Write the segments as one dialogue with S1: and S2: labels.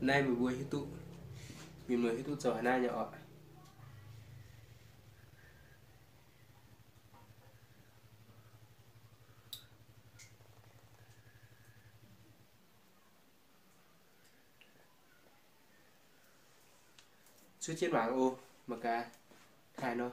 S1: nay mình buổi hitu mình mới hitu cho na nhỏ suốt trên bảng ô mà cả khai nó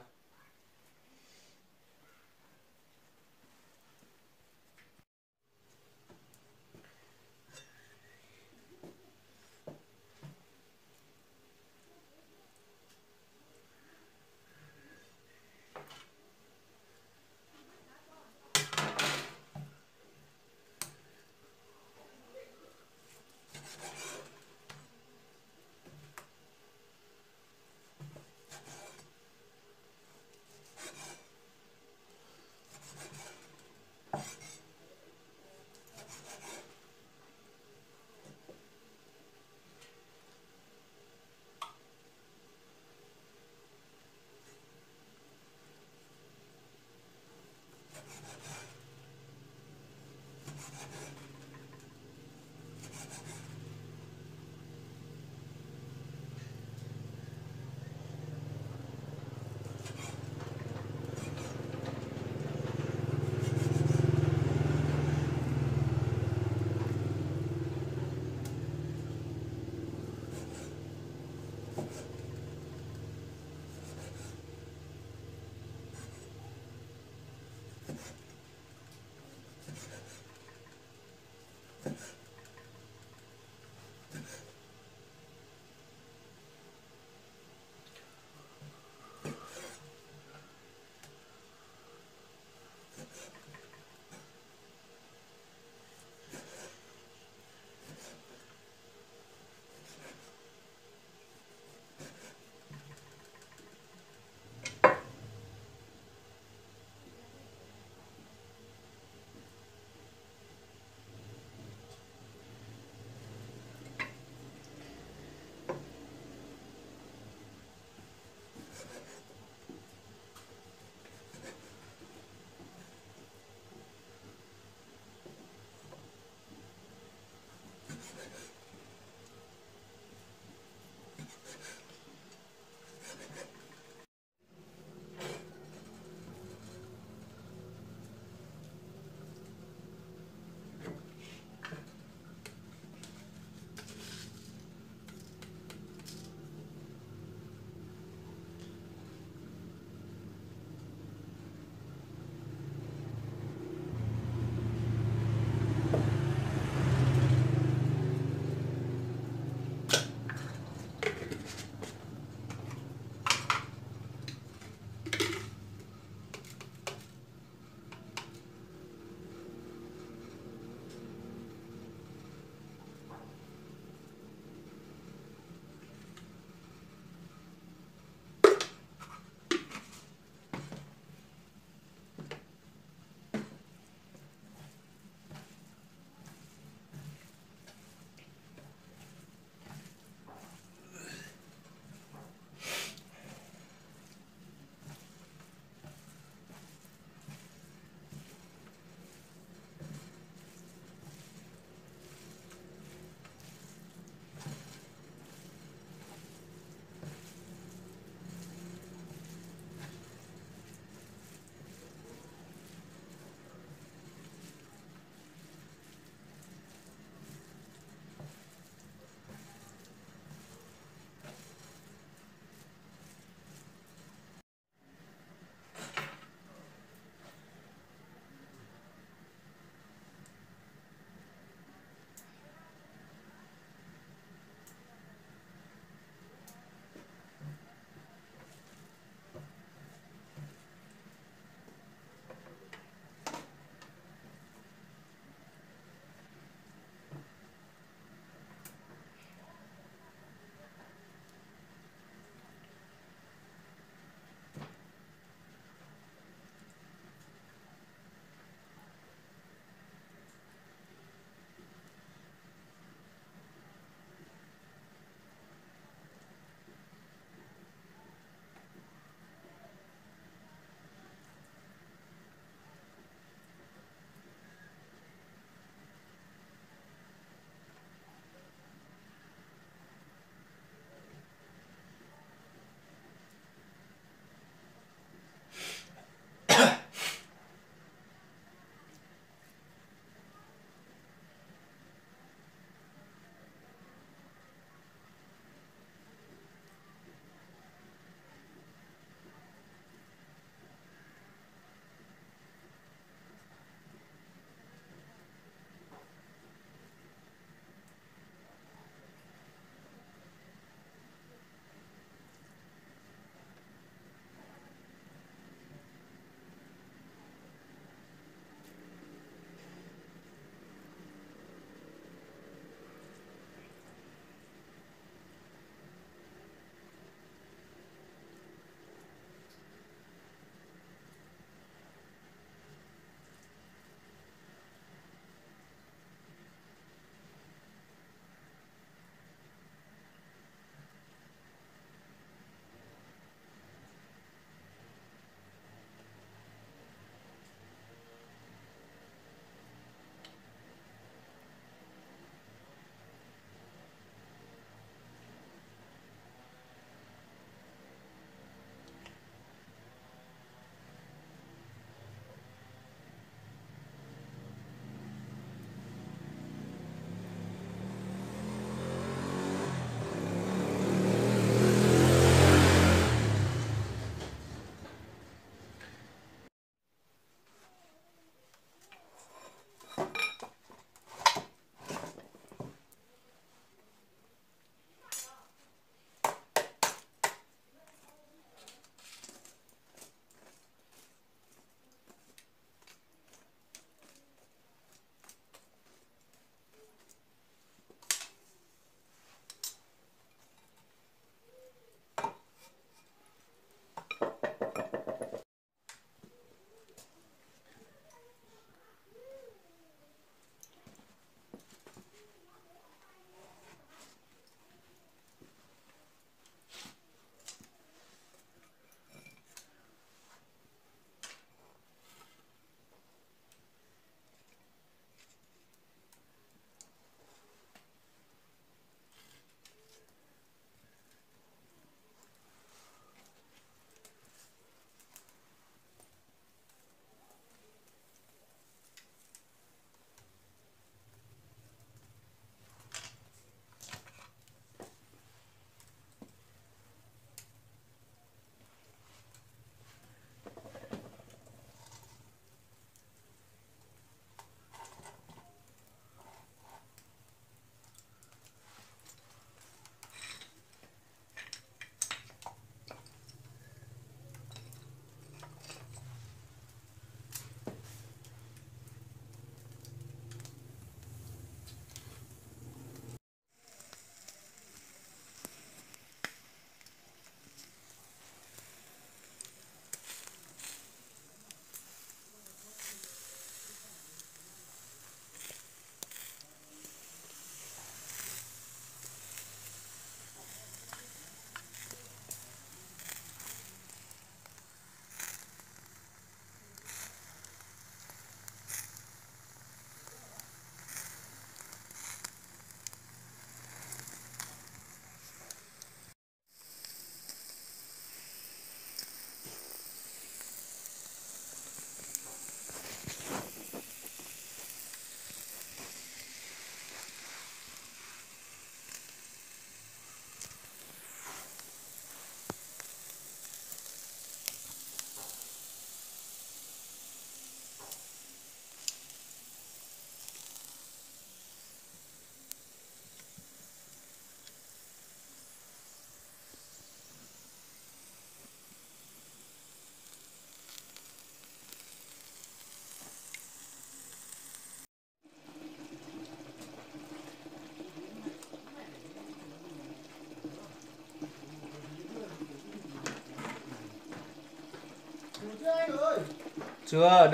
S1: Chưa,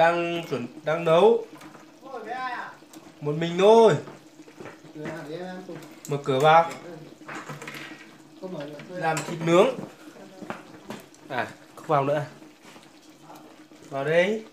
S1: đang nấu. Một mình thôi. Mở cửa vào. Làm thịt nướng. À, không vào nữa. Vào đây.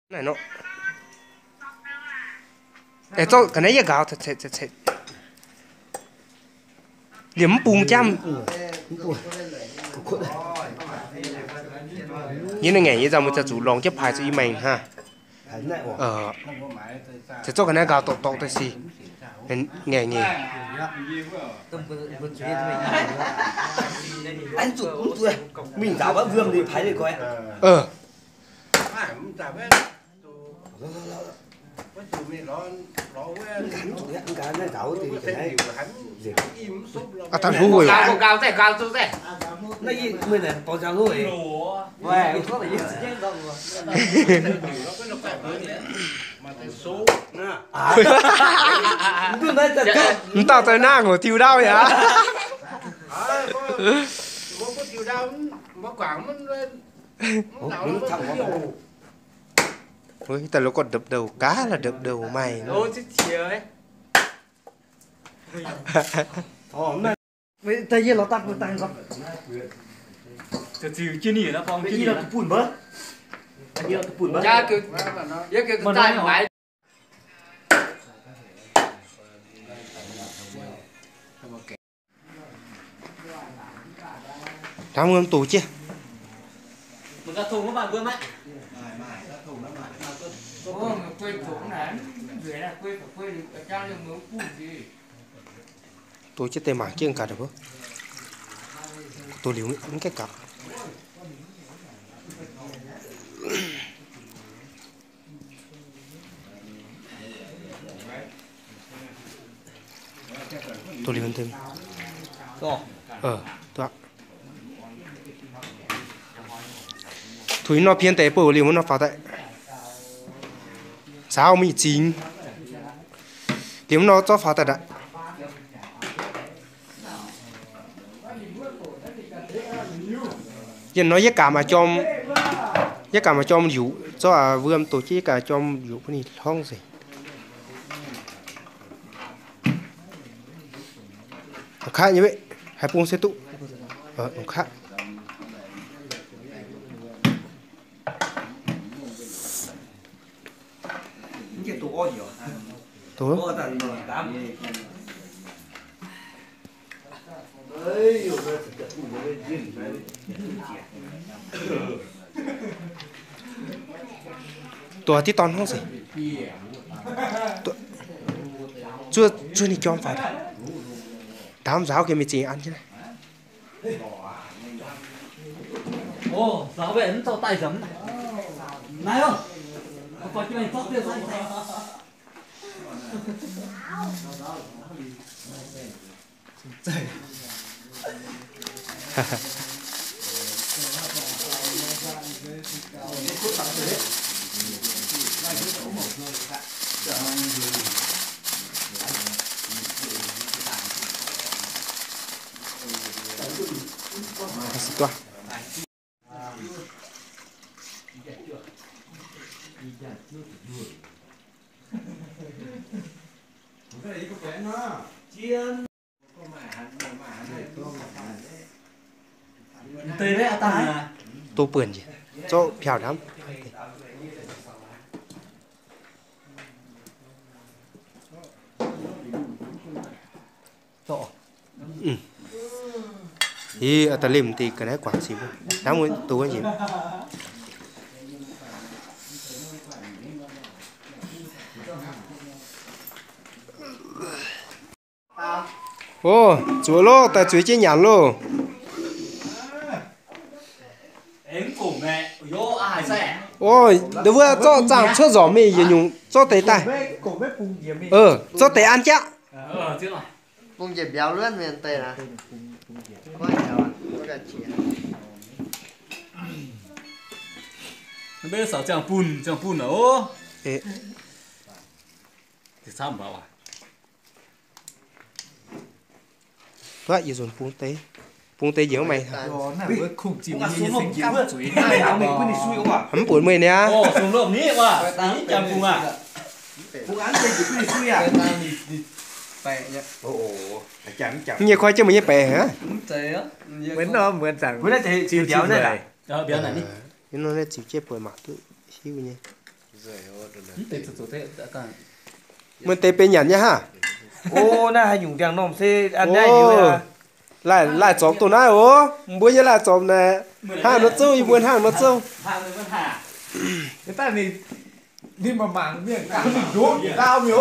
S1: Này nó. Để cho cái này gạo thật. Liếm bùm chăm. Như này ngày như giờ mình sẽ chủ lòng chấp bài cho mình ha. Sẽ cho cái này gạo to tới gì. Nghe.
S2: Anh chụp cũng tuổi. Mình giáo bác Vương thì phải được coi.
S1: À thằng hú rồi.
S3: Cao thế.
S2: Này gì người này bỏ ra rồi. Wow, có là gì chết đâu
S1: Chúng ta tới na của thiêu đau vậy hả?
S3: Có thiêu đau mà quảng
S1: Ôi, ta nó còn đập đầu cá là đập đầu mày.
S3: Ôi chết chìa ấy.
S2: Vậy tay gì nó tắt một tay xong.
S4: Thật sự chưa nhỉ nó phong
S2: Vậy
S4: chưa
S2: gì
S4: nhỉ.
S2: là phun bớt. Anh gì là phun bớt.
S3: Cha kêu tay mãi.
S1: Cảm ơn tù chứ.
S4: Mình ra thùng các bạn Vương ấy.
S3: Ô, quê thủng này. Dưới là quê phải quê được ở trong là mướn phun gì.
S1: Tôi chết tay mảng chứ cả được không? Tôi liều những cái cặp. Tôi liều thêm.
S2: Rồi.
S1: Tôi ạ. Thúy nó phiên tế bổ liều nó phá tại. Sao mình chín. Liều nó cho phá tại đại. Giờ nói với cả mà cho dụ cho Vương tổ chức cả cho dụ cái này không gì. Khác như vậy, hai buông xe tụ. Khác.
S2: Cái tổ o gì hả?
S1: Tổ.
S2: O tận 8. Ơi, yo nó sẽ phụ với riêng đấy.
S1: Tổ tí ton không gì. Chưa đi cho phải. Đám giáo kia mình chỉ ăn chứ này.
S4: Ồ, giáo vệ cho tay giấm này. Này không? Có cho mình thoát tiền xanh xanh.
S1: Xin toa.
S4: Tây đấy ta.
S1: tô bươn gì cho phèo lắm thì ở ta lim thì cái này quản xí đáng muốn tú anh chị ô chúa lô ta chúa chơi nhàn lô
S4: em cùng mẹ vô ai sẽ
S1: ôi đối với cho chẳng cho giỏ mì gì nhung cho tế tài cho tế ăn chắc
S4: chứ mà
S2: Bung dẹp béo luôn miền Tây nè. Có nhiều à, có cả chị.
S4: bây giờ sao chẳng bùn nữa ô
S1: ê
S4: thì sao mà bảo à
S1: vậy giờ dồn phun tế giữa mày hấm buồn mày nè
S4: ô xuống lộp ní mà ní chẳng cùng à
S1: nhiều khoai chứ mày nhớ bè hả
S2: Mướn đây thì chịu béo đây này.
S4: béo này đi
S1: nó là chịu chết bồi mặt tự siêu nhé mình tế bên nhẫn nhá ha
S2: Ô, na hay dùng tiền nôm xe ăn đây nhiều à.
S1: lại chọc tụi nó ô bữa giờ lại chọc nè hàng nó trâu buồn hàng nó trâu
S4: hàng người vẫn hà
S5: Người ta thì đi mà mảng miệng cả mình đuốc cao miếu